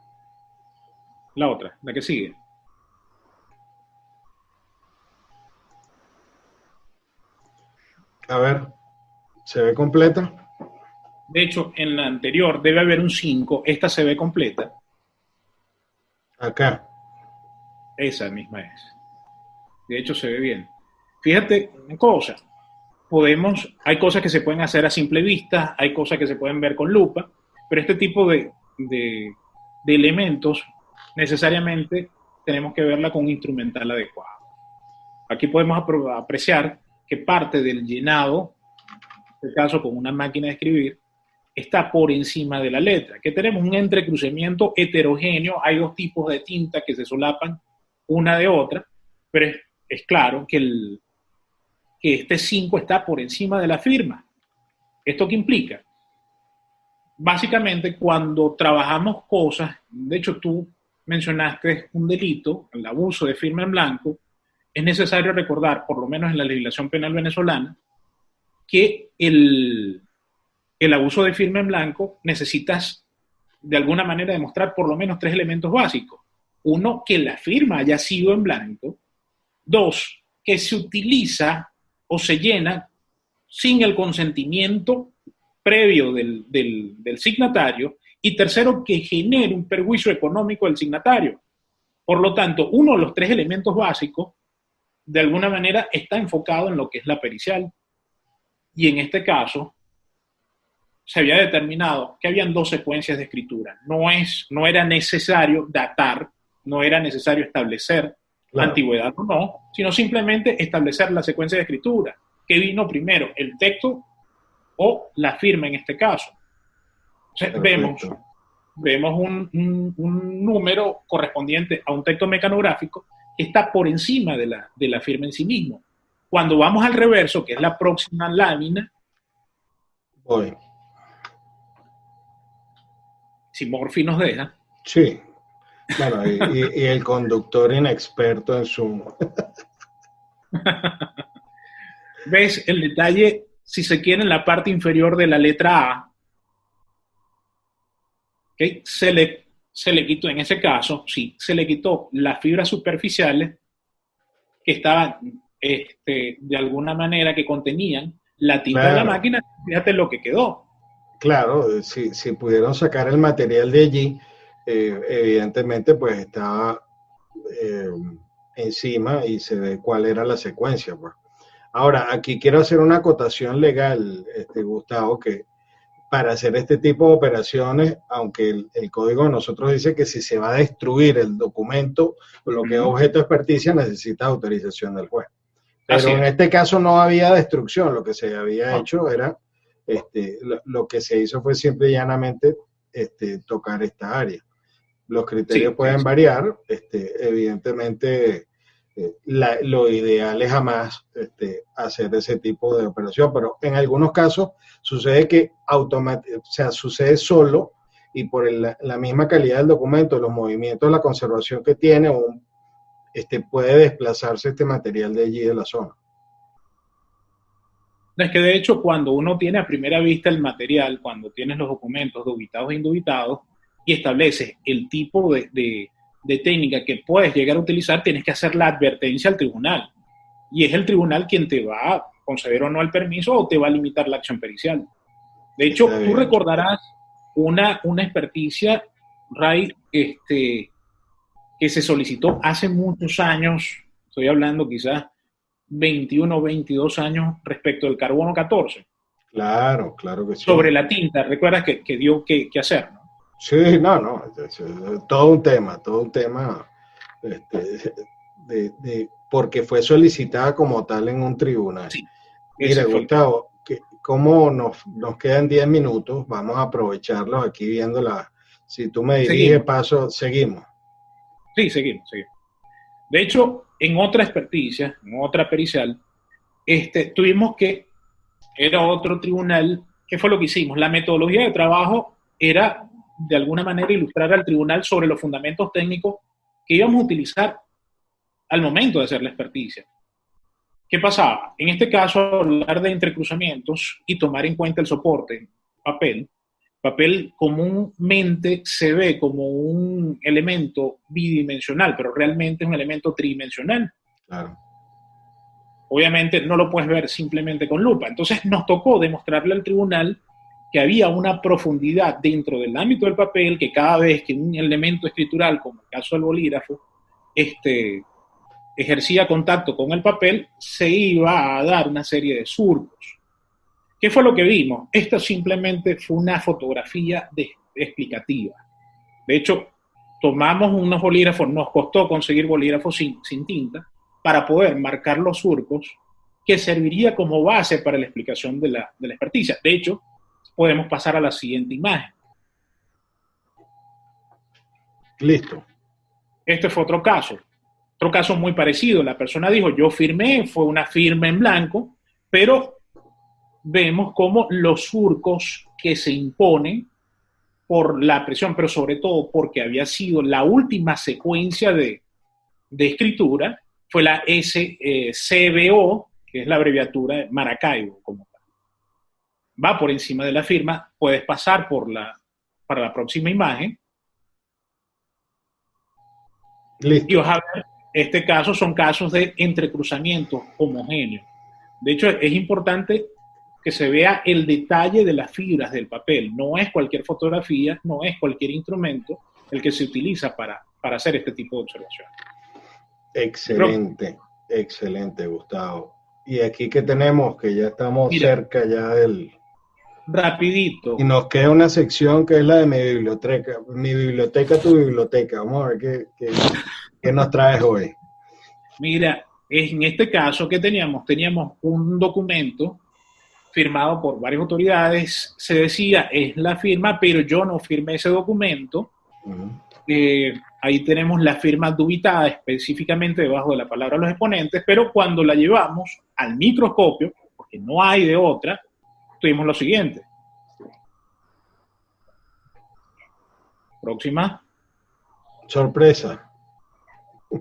La otra, la que sigue. A ver, ¿se ve completa? De hecho, en la anterior debe haber un 5, esta se ve completa. Acá. Esa misma es. De hecho, se ve bien. Fíjate una cosa, hay cosas que se pueden hacer a simple vista, hay cosas que se pueden ver con lupa, pero este tipo de elementos necesariamente tenemos que verla con un instrumental adecuado. Aquí podemos apreciar que parte del llenado, en este caso con una máquina de escribir, está por encima de la letra, que tenemos un entrecruzamiento heterogéneo, hay dos tipos de tinta que se solapan una de otra, pero es claro que este 5 está por encima de la firma. ¿Esto qué implica? Básicamente, cuando trabajamos cosas, de hecho tú mencionaste un delito, el abuso de firma en blanco, es necesario recordar, por lo menos en la legislación penal venezolana, que el abuso de firma en blanco necesitas de alguna manera demostrar por lo menos 3 elementos básicos. 1, que la firma haya sido en blanco. 2, que se utiliza o se llena sin el consentimiento previo del signatario. Y 3, que genere un perjuicio económico del signatario. Por lo tanto, uno de los 3 elementos básicos, de alguna manera, está enfocado en lo que es la pericial. Y en este caso, se había determinado que habían 2 secuencias de escritura. No era necesario datar, no era necesario establecer antigüedad o no, sino simplemente establecer la secuencia de escritura, que vino primero, el texto o la firma en este caso. Entonces, vemos un número correspondiente a un texto mecanográfico que está por encima de la firma en sí mismo. Cuando vamos al reverso, que es la próxima lámina, voy. Si Morphy nos deja. Sí. Bueno, y el conductor inexperto en su... ¿Ves el detalle, si se quiere, en la parte inferior de la letra A? ¿Okay? Se le quitó, en ese caso, sí, se le quitó las fibras superficiales que estaban, de alguna manera, que contenían la tinta de la máquina. Fíjate lo que quedó. Claro, si pudieron sacar el material de allí, evidentemente pues estaba encima y se ve cuál era la secuencia, pues. Ahora, aquí quiero hacer una acotación legal, Gustavo, que para hacer este tipo de operaciones, aunque el código de nosotros dice que si se va a destruir el documento o lo que es objeto de experticia, necesita autorización del juez. Pero en este caso no había destrucción, lo que se había hecho era, lo que se hizo fue simple y llanamente tocar esta área. Los criterios pueden variar, evidentemente lo ideal es jamás hacer ese tipo de operación, pero en algunos casos sucede que sucede solo y por la misma calidad del documento, los movimientos, la conservación que tiene, puede desplazarse este material de allí de la zona. Es que de hecho cuando uno tiene a primera vista el material, cuando tienes los documentos dubitados e indubitados y estableces el tipo de técnica que puedes llegar a utilizar, tienes que hacer la advertencia al tribunal. Y es el tribunal quien te va a conceder o no el permiso o te va a limitar la acción pericial. De hecho, tú recordarás una experticia, Ray, que se solicitó hace muchos años, estoy hablando quizás 21 o 22 años respecto del carbono 14. Claro que sí. Sobre la tinta, recuerdas que dio que hacer, ¿no? Sí, no, todo un tema, porque fue solicitada como tal en un tribunal. Sí, mira, Gustavo, como nos quedan 10 minutos, vamos a aprovecharlos aquí viéndola. Si tú me diriges paso, seguimos. Sí, seguimos. De hecho, en otra experticia, en otra pericial, tuvimos que, era otro tribunal, ¿qué fue lo que hicimos? La metodología de trabajo era, de alguna manera, ilustrar al tribunal sobre los fundamentos técnicos que íbamos a utilizar al momento de hacer la experticia. ¿Qué pasaba? En este caso, hablar de entrecruzamientos y tomar en cuenta el soporte, papel comúnmente se ve como un elemento bidimensional, pero realmente es un elemento tridimensional. Claro. Obviamente no lo puedes ver simplemente con lupa. Entonces nos tocó demostrarle al tribunal que había una profundidad dentro del ámbito del papel, que cada vez que un elemento escritural, como el caso del bolígrafo, ejercía contacto con el papel, se iba a dar una serie de surcos. ¿Qué fue lo que vimos? Esto simplemente fue una fotografía explicativa. De hecho, tomamos unos bolígrafos, nos costó conseguir bolígrafos sin tinta, para poder marcar los surcos, que serviría como base para la explicación de la experticia. De hecho, podemos pasar a la siguiente imagen. Listo. Este fue otro caso muy parecido. La persona dijo, yo firmé, fue una firma en blanco, pero vemos cómo los surcos que se imponen por la presión, pero sobre todo porque había sido la última secuencia de escritura, fue la SCBO, que es la abreviatura de Maracaibo, como tal. Va por encima de la firma, puedes pasar para la próxima imagen. Listo. Y vas a ver, son casos de entrecruzamiento homogéneo. De hecho, es importante que se vea el detalle de las fibras del papel. No es cualquier fotografía, no es cualquier instrumento el que se utiliza para hacer este tipo de observaciones. Excelente, Gustavo. Y aquí que tenemos, que ya estamos cerca ya del... Rapidito. Y nos queda una sección que es la de mi biblioteca, tu biblioteca. Vamos a ver qué nos traes hoy. Mira, en este caso que teníamos un documento firmado por varias autoridades, se decía, es la firma, pero yo no firmé ese documento. Ahí tenemos la firma dubitada específicamente debajo de la palabra de los exponentes, pero cuando la llevamos al microscopio, porque no hay de otra, tuvimos lo siguiente. Próxima. Sorpresa.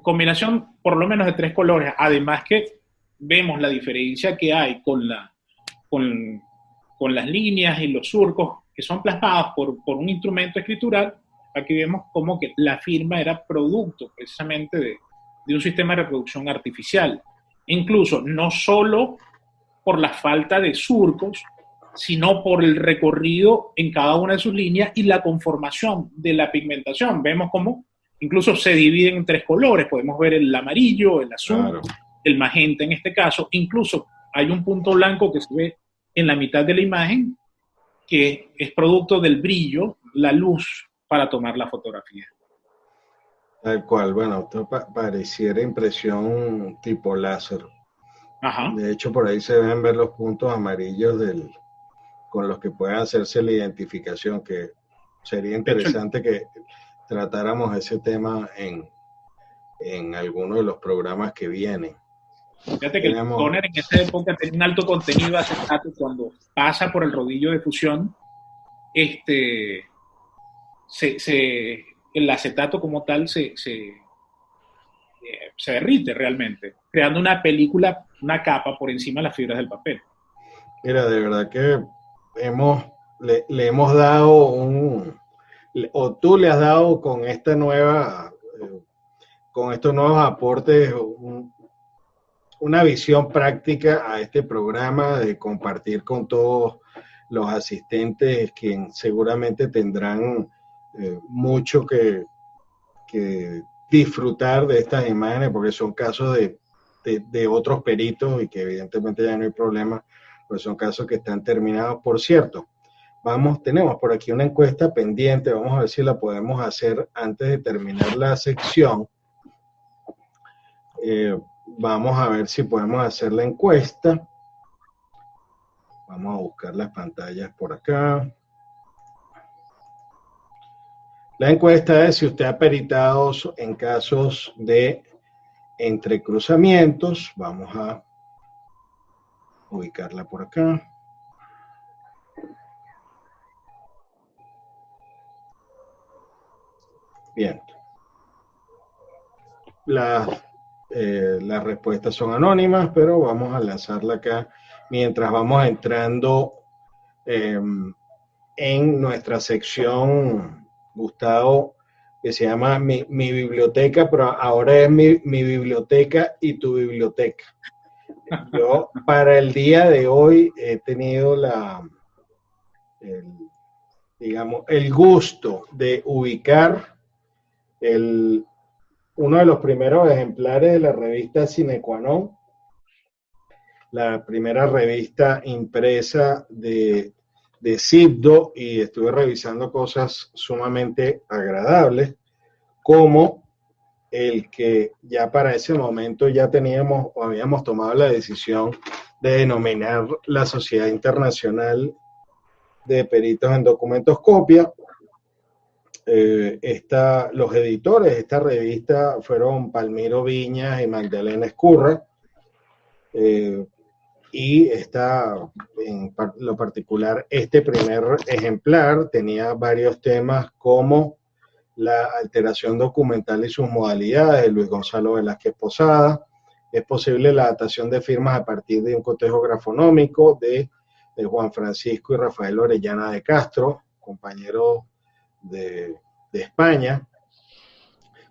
Combinación por lo menos de 3 colores, además que vemos la diferencia que hay con las líneas y los surcos que son plasmados por un instrumento escritural. Aquí vemos como que la firma era producto precisamente de un sistema de reproducción artificial. Incluso no solo por la falta de surcos, sino por el recorrido en cada una de sus líneas y la conformación de la pigmentación. Vemos cómo incluso se dividen en 3 colores. Podemos ver el amarillo, el azul, claro, el magenta en este caso. Incluso hay un punto blanco que se ve en la mitad de la imagen que es producto del brillo, la luz para tomar la fotografía. Tal cual, bueno, esto pareciera impresión tipo láser. Ajá. De hecho, por ahí se deben ver los puntos amarillos con los que pueda hacerse la identificación, que sería interesante que tratáramos ese tema en alguno de los programas que vienen. Fíjate que el toner en esta época tiene un alto contenido de acetato. Cuando pasa por el rodillo de fusión, el acetato como tal se derrite realmente, creando una película, una capa por encima de las fibras del papel. Mira, de verdad que le hemos dado o tú le has dado con esta con estos nuevos aportes, una visión práctica a este programa, de compartir con todos los asistentes, que seguramente tendrán mucho que disfrutar de estas imágenes, porque son casos de otros peritos y que evidentemente ya no hay problema, pues son casos que están terminados. Por cierto, tenemos por aquí una encuesta pendiente, vamos a ver si la podemos hacer antes de terminar la sección. Vamos a ver si podemos hacer la encuesta. Vamos a buscar las pantallas por acá. La encuesta es si usted ha peritado en casos de entrecruzamientos. Vamos a ubicarla por acá. Bien. Las respuestas son anónimas, pero vamos a lanzarla acá mientras vamos entrando en nuestra sección, Gustavo, que se llama mi biblioteca, pero ahora es mi biblioteca y tu biblioteca. Yo para el día de hoy he tenido el gusto de ubicar uno de los primeros ejemplares de la revista Sine Qua Non, la primera revista impresa de Sibdo, y estuve revisando cosas sumamente agradables, como el que ya para ese momento ya teníamos o habíamos tomado la decisión de denominar la Sociedad Internacional de Peritos en Documentoscopia. Los editores de esta revista fueron Palmiro Viñas y Magdalena Escurra, y en lo particular, este primer ejemplar tenía varios temas como la alteración documental y sus modalidades, de Luis Gonzalo Velázquez Posada. Es posible la datación de firmas a partir de un cotejo grafonómico de Juan Francisco y Rafael Orellana de Castro, compañeros de España.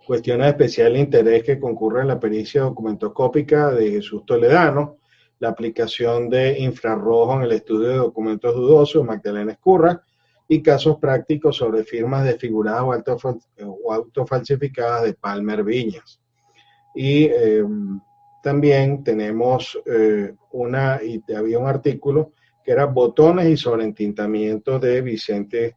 Cuestiones de especial interés que concurren en la pericia documentoscópica de Jesús Toledano, la aplicación de infrarrojo en el estudio de documentos dudosos, Magdalena Escurra, y casos prácticos sobre firmas desfiguradas o autofalsificadas de Palmer Viñas. Y también tenemos había un artículo que era botones y sobreentintamiento de Vicente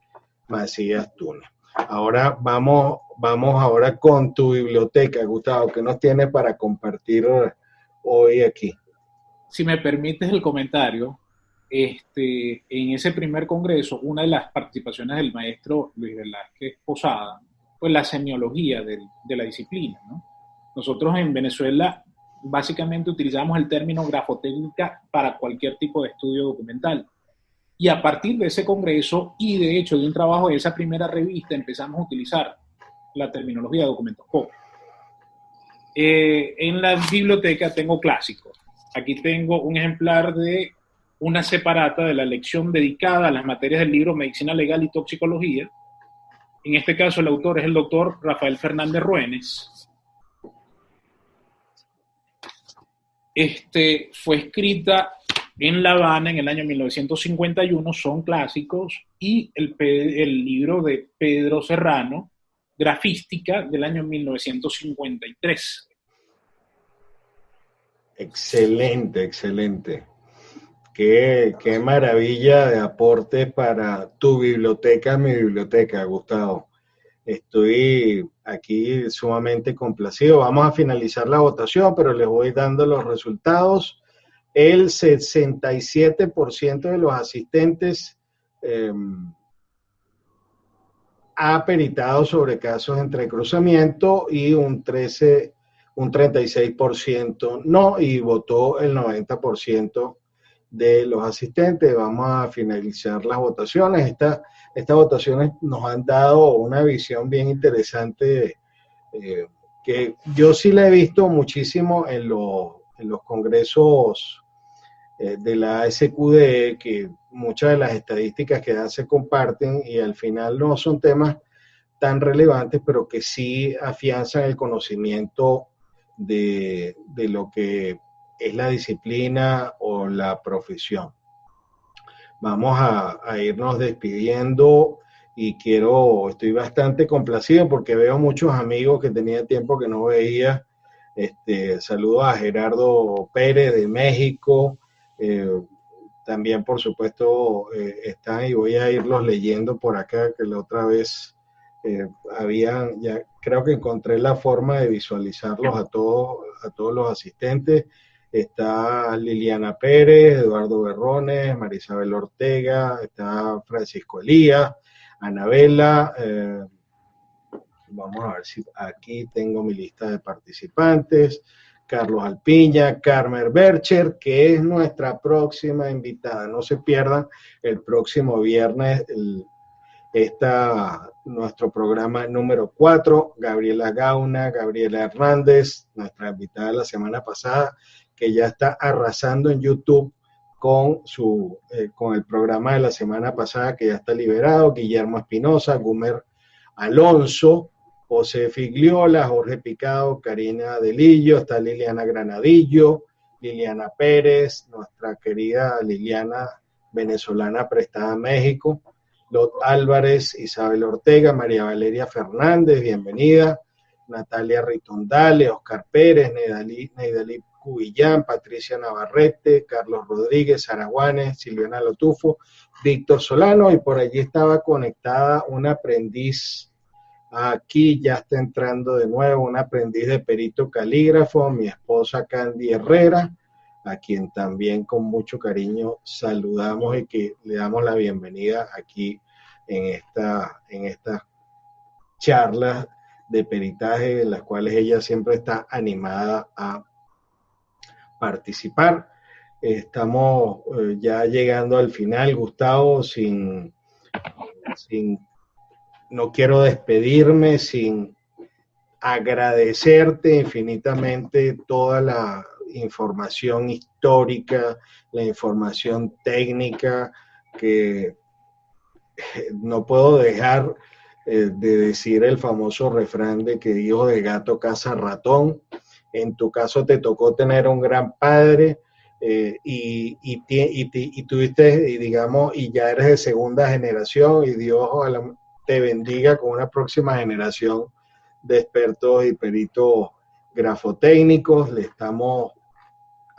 Macías Túnez. Ahora vamos ahora con tu biblioteca, Gustavo. ¿Qué nos tienes para compartir hoy aquí? Si me permites el comentario, en ese primer congreso, una de las participaciones del maestro Luis Velázquez Posada fue la semiología de la disciplina, ¿no? Nosotros en Venezuela básicamente utilizamos el término grafotécnica para cualquier tipo de estudio documental. Y a partir de ese congreso y de hecho de un trabajo de esa primera revista empezamos a utilizar la terminología de documentoscopia. En la biblioteca tengo clásicos. Aquí tengo un ejemplar de una separata de la lección dedicada a las materias del libro Medicina Legal y Toxicología. En este caso el autor es el doctor Rafael Fernández Ruénes. Fue escrita en La Habana en el año 1951 son clásicos, y el libro de Pedro Serrano, Grafística, del año 1953. Excelente, excelente. Qué maravilla de aporte para tu biblioteca, mi biblioteca, Gustavo. Estoy aquí sumamente complacido. Vamos a finalizar la votación, pero les voy dando los resultados. El 67% de los asistentes ha peritado sobre casos de entrecruzamiento y un 36% no, y votó el 90% de los asistentes. Vamos a finalizar las votaciones. Estas votaciones nos han dado una visión bien interesante, que yo sí la he visto muchísimo en los congresos de la SQDE, que muchas de las estadísticas que dan se comparten y al final no son temas tan relevantes, pero que sí afianzan el conocimiento de lo que es la disciplina o la profesión. Vamos a irnos despidiendo y estoy bastante complacido porque veo muchos amigos que tenía tiempo que no veía. Saludos a Gerardo Pérez de México. También, por supuesto, están, y voy a irlos leyendo por acá, que la otra vez ya creo que encontré la forma de visualizarlos a todos los asistentes. Está Liliana Pérez, Eduardo Berrones, Marisabel Ortega, está Francisco Elías, Anabela. Vamos a ver si aquí tengo mi lista de participantes. Carlos Alpiña, Carmen Bercher, que es nuestra próxima invitada. No se pierdan el próximo viernes nuestro programa número 4, Gabriela Gauna, Gabriela Hernández, nuestra invitada de la semana pasada, que ya está arrasando en YouTube con el programa de la semana pasada, que ya está liberado. Guillermo Espinosa, Gumer Alonso, José Figliola, Jorge Picado, Karina Delillo, está Liliana Granadillo, Liliana Pérez, nuestra querida Liliana venezolana prestada a México, Lot Álvarez, Isabel Ortega, María Valeria Fernández, bienvenida, Natalia Ritondale, Oscar Pérez, Neidalí Cubillán, Patricia Navarrete, Carlos Rodríguez, Araguanes, Silviana Lotufo, Víctor Solano, y por allí estaba conectada una aprendiz. Aquí ya está entrando de nuevo un aprendiz de perito calígrafo, mi esposa Candy Herrera, a quien también con mucho cariño saludamos y que le damos la bienvenida aquí en estas charlas de peritaje, en las cuales ella siempre está animada a participar. Estamos ya llegando al final, Gustavo, no quiero despedirme sin agradecerte infinitamente toda la información histórica, la información técnica, que no puedo dejar de decir el famoso refrán de que hijo de gato caza ratón. En tu caso te tocó tener un gran padre, y tuviste, digamos, y ya eres de segunda generación, y Dios te bendiga con una próxima generación de expertos y peritos grafotécnicos. Le estamos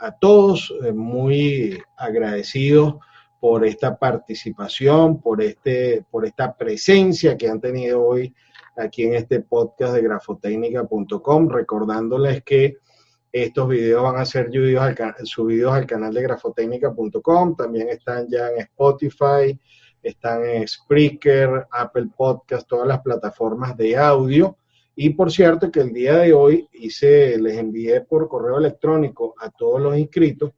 a todos muy agradecidos por esta participación, por esta presencia que han tenido hoy aquí en este podcast de grafotecnica.com, recordándoles que estos videos van a ser subidos al canal de grafotecnica.com, también están ya en Spotify, están en Spreaker, Apple Podcast, todas las plataformas de audio. Y por cierto que el día de hoy les envié por correo electrónico a todos los inscritos,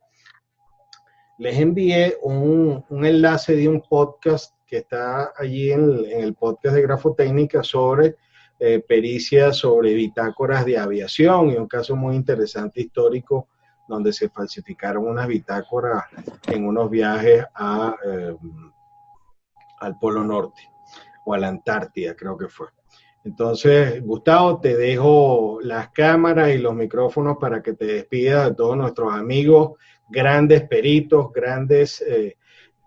les envié un enlace de un podcast que está allí en el podcast de Grafotécnica sobre pericia sobre bitácoras de aviación, y un caso muy interesante histórico donde se falsificaron unas bitácoras en unos viajes al Polo Norte o a la Antártida, creo que fue. Entonces, Gustavo, te dejo las cámaras y los micrófonos para que te despidas de todos nuestros amigos, grandes peritos, grandes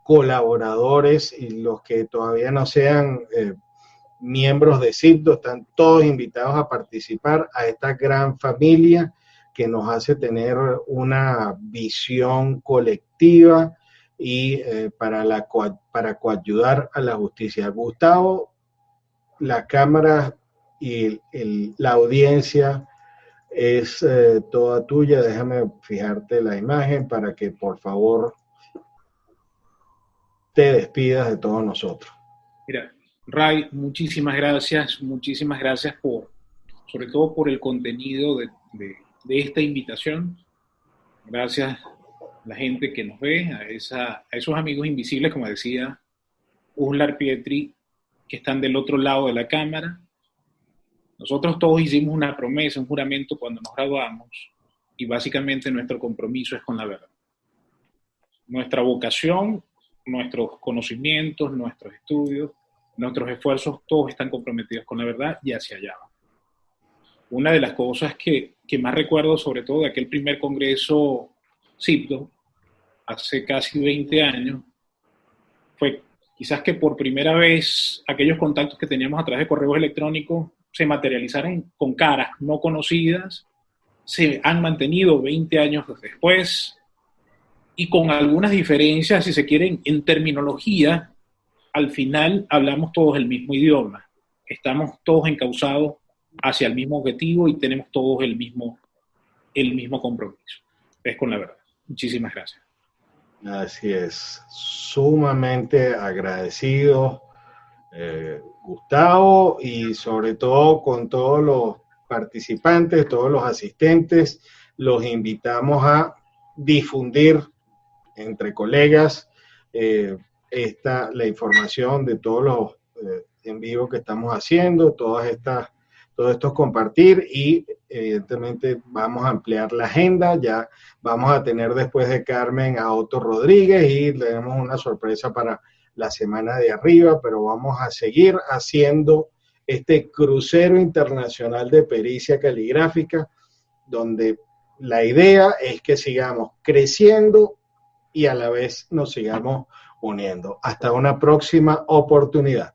colaboradores, y los que todavía no sean miembros de CIPDO, están todos invitados a participar a esta gran familia que nos hace tener una visión colectiva y para coayudar a la justicia. Gustavo, la cámara y la audiencia es toda tuya. Déjame fijarte la imagen para que por favor te despidas de todos nosotros. Mira, Ray, muchísimas gracias sobre todo por el contenido de esta invitación. Gracias a la gente que nos ve, a esos amigos invisibles, como decía Uslar Pietri, que están del otro lado de la cámara. Nosotros todos hicimos una promesa, un juramento cuando nos graduamos, y básicamente nuestro compromiso es con la verdad. Nuestra vocación, nuestros conocimientos, nuestros estudios, nuestros esfuerzos, todos están comprometidos con la verdad y hacia allá. Una de las cosas que más recuerdo, sobre todo de aquel primer congreso CIPDO, hace casi 20 años, fue quizás que por primera vez aquellos contactos que teníamos a través de correos electrónicos se materializaron con caras no conocidas, se han mantenido 20 años después, y con algunas diferencias, si se quieren, en terminología. Al final hablamos todos el mismo idioma, estamos todos encausados hacia el mismo objetivo y tenemos todos el mismo compromiso. Es con la verdad. Muchísimas gracias. Así es, sumamente agradecido, Gustavo, y sobre todo con todos los participantes, todos los asistentes. Los invitamos a difundir entre colegas la información de todos los en vivo que estamos haciendo, todo esto es compartir, y evidentemente vamos a ampliar la agenda. Ya vamos a tener después de Carmen a Otto Rodríguez y tenemos una sorpresa para la semana de arriba, pero vamos a seguir haciendo este crucero internacional de pericia caligráfica, donde la idea es que sigamos creciendo y a la vez nos sigamos uniendo. Hasta una próxima oportunidad.